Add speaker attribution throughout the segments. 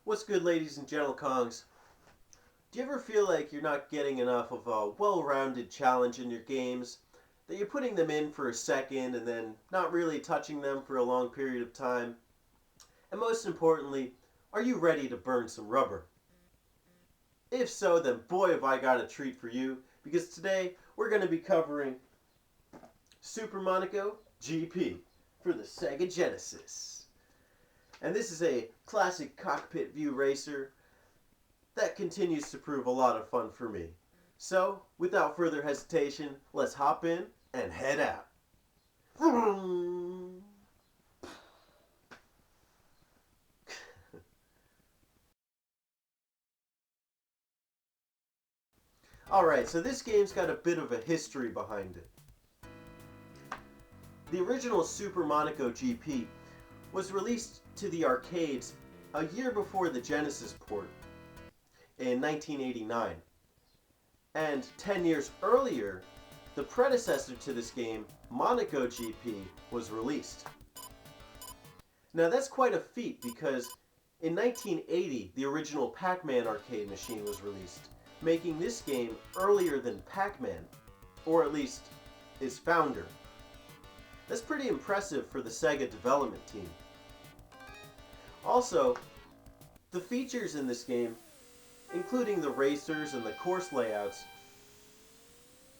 Speaker 1: What's good, ladies and gentlecongs? Do you ever feel like you're not getting enough of a well-rounded challenge in your games? That you're putting them in for a second and then not really touching them for a long period of time? And most importantly, are you ready to burn some rubber? If so, then boy have I got a treat for you, because today we're going to be covering Super Monaco GP for the SEGA Genesis. And this is a classic cockpit view racer that continues to prove a lot of fun for me. So, without further hesitation, let's hop in and head out. Alright, so this game's got a bit of a history behind it. The original Super Monaco GP was released to the arcades a year before the Genesis port in 1989. And 10 years earlier, the predecessor to this game, Monaco GP, was released. Now that's quite a feat because in 1980, the original Pac-Man arcade machine was released, making this game earlier than Pac-Man, or at least its founder. That's pretty impressive for the Sega development team. Also, the features in this game, including the racers and the course layouts,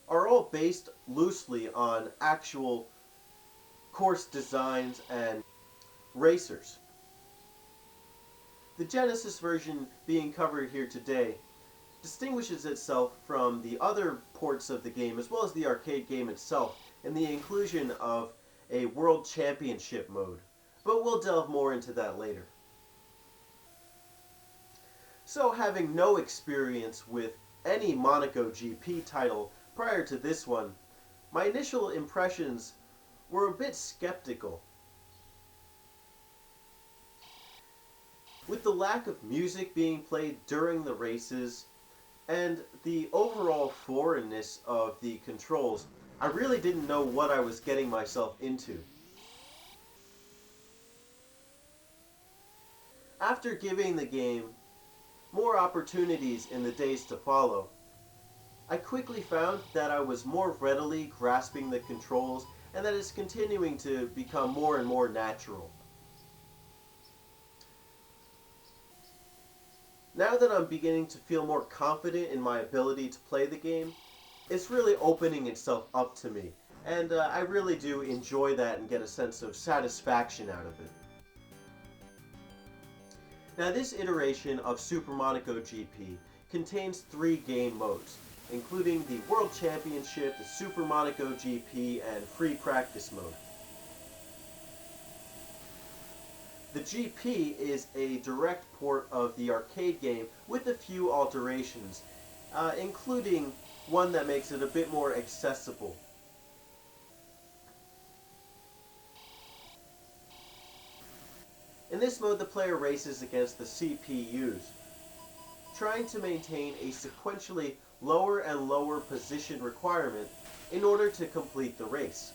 Speaker 1: are all based loosely on actual course designs and racers. The Genesis version being covered here today distinguishes itself from the other ports of the game as well as the arcade game itself in the inclusion of a World Championship mode, but we'll delve more into that later. So, having no experience with any Monaco GP title prior to this one, my initial impressions were a bit skeptical. With the lack of music being played during the races and the overall foreignness of the controls, I really didn't know what I was getting myself into. After giving the game more opportunities in the days to follow, I quickly found that I was more readily grasping the controls and that it's continuing to become more and more natural. Now that I'm beginning to feel more confident in my ability to play the game, it's really opening itself up to me, and I really do enjoy that and get a sense of satisfaction out of it. Now this iteration of Super Monaco GP contains 3 game modes, including the World Championship, the Super Monaco GP, and Free Practice mode. The GP is a direct port of the arcade game with a few alterations, including one that makes it a bit more accessible. In this mode, the player races against the CPUs, trying to maintain a sequentially lower and lower position requirement in order to complete the race.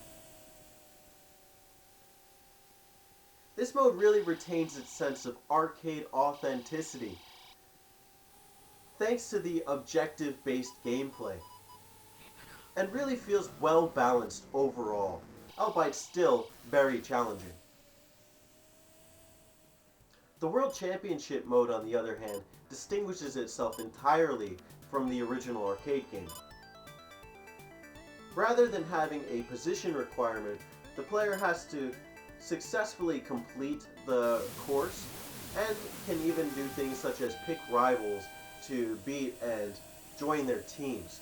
Speaker 1: This mode really retains its sense of arcade authenticity, thanks to the objective-based gameplay, and really feels well balanced overall, albeit still very challenging. The World Championship mode, on the other hand, distinguishes itself entirely from the original arcade game. Rather than having a position requirement, the player has to successfully complete the course and can even do things such as pick rivals to beat and join their teams.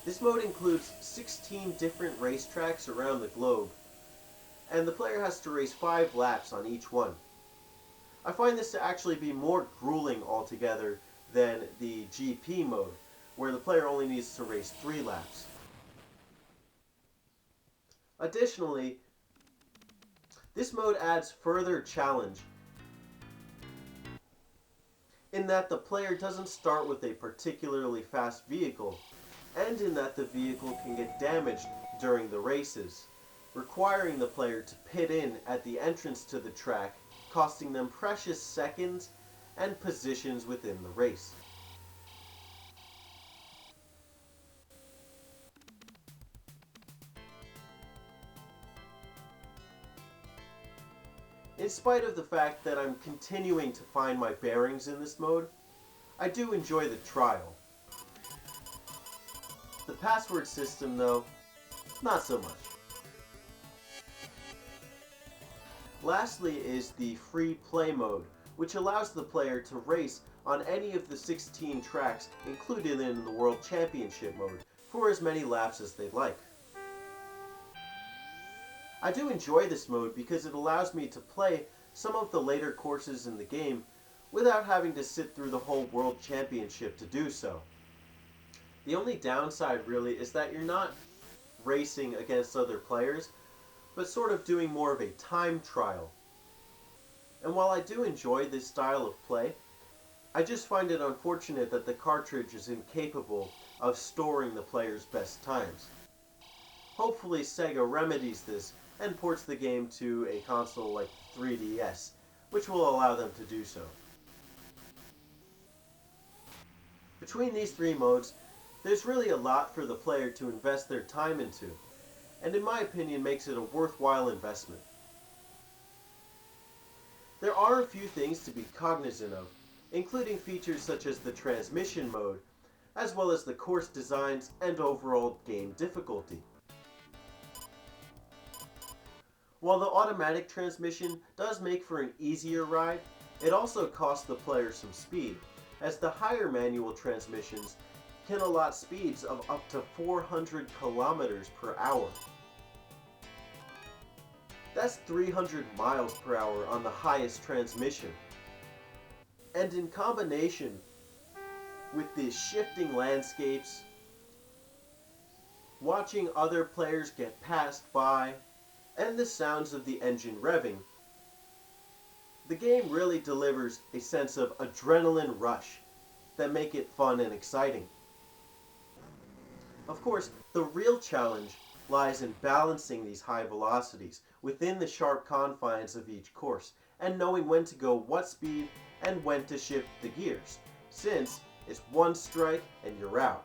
Speaker 1: This mode includes 16 different racetracks around the globe, and the player has to race 5 laps on each one. I find this to actually be more grueling altogether than the GP mode, where the player only needs to race 3 laps. Additionally, this mode adds further challenge in that the player doesn't start with a particularly fast vehicle, and in that the vehicle can get damaged during the races, requiring the player to pit in at the entrance to the track costing them precious seconds and positions within the race. In spite of the fact that I'm continuing to find my bearings in this mode, I do enjoy the trial. The password system, though, not so much. Lastly is the free play mode, which allows the player to race on any of the 16 tracks included in the World Championship mode for as many laps as they'd like. I do enjoy this mode because it allows me to play some of the later courses in the game without having to sit through the whole World Championship to do so. The only downside really is that you're not racing against other players, but sort of doing more of a time trial. And while I do enjoy this style of play, I just find it unfortunate that the cartridge is incapable of storing the player's best times. Hopefully Sega remedies this and ports the game to a console like 3DS, which will allow them to do so. Between these three modes, there's really a lot for the player to invest their time into, and in my opinion makes it a worthwhile investment. There are a few things to be cognizant of, including features such as the transmission mode, as well as the course designs and overall game difficulty. While the automatic transmission does make for an easier ride, it also costs the player some speed, as the higher manual transmissions can allot speeds of up to 400 kilometers per hour. That's 300 miles per hour on the highest transmission. And in combination with the shifting landscapes, watching other players get passed by, and the sounds of the engine revving, the game really delivers a sense of adrenaline rush that make it fun and exciting. Of course, the real challenge lies in balancing these high velocities within the sharp confines of each course, and knowing when to go what speed and when to shift the gears, since it's one strike and you're out.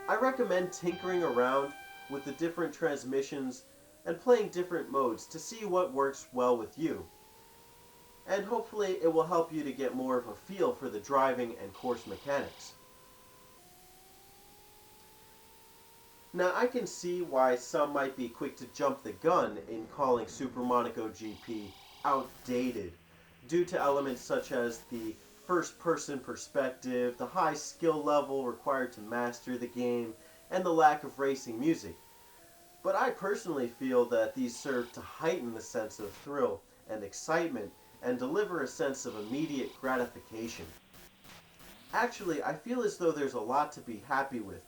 Speaker 1: I recommend tinkering around with the different transmissions and playing different modes to see what works well with you. And hopefully it will help you to get more of a feel for the driving and course mechanics. Now I can see why some might be quick to jump the gun in calling Super Monaco GP outdated, due to elements such as the first-person perspective, the high skill level required to master the game, and the lack of racing music. But I personally feel that these serve to heighten the sense of thrill and excitement and deliver a sense of immediate gratification. Actually, I feel as though there's a lot to be happy with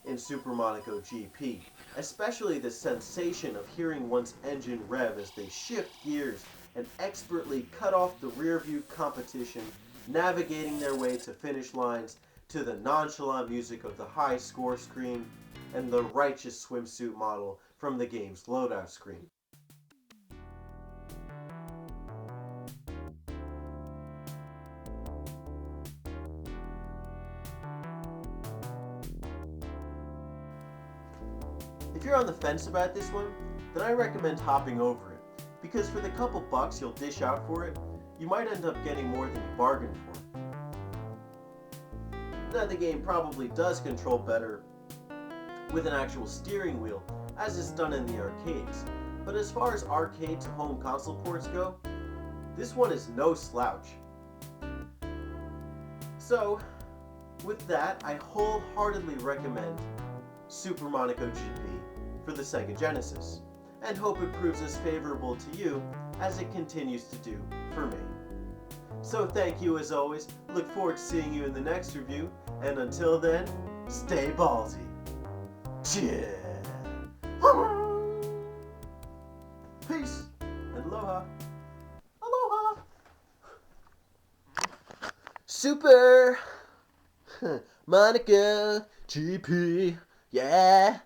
Speaker 1: in Super Monaco GP, especially the sensation of hearing one's engine rev as they shift gears and expertly cut off the rear view competition, navigating their way to finish lines to the nonchalant music of the high score screen and the righteous swimsuit model from the game's loadout screen. If you're on the fence about this one, then I recommend hopping over it, because for the couple bucks you'll dish out for it, you might end up getting more than you bargained for. Now the game probably does control better with an actual steering wheel, as is done in the arcades, but as far as arcade to home console ports go, this one is no slouch. So, with that, I wholeheartedly recommend Super Monaco GP for the SEGA Genesis, and hope it proves as favorable to you as it continues to do for me. So thank you as always, look forward to seeing you in the next review, and until then, stay ballsy. Cheers! Peace and aloha. Aloha! Super Monaco GP, yeah!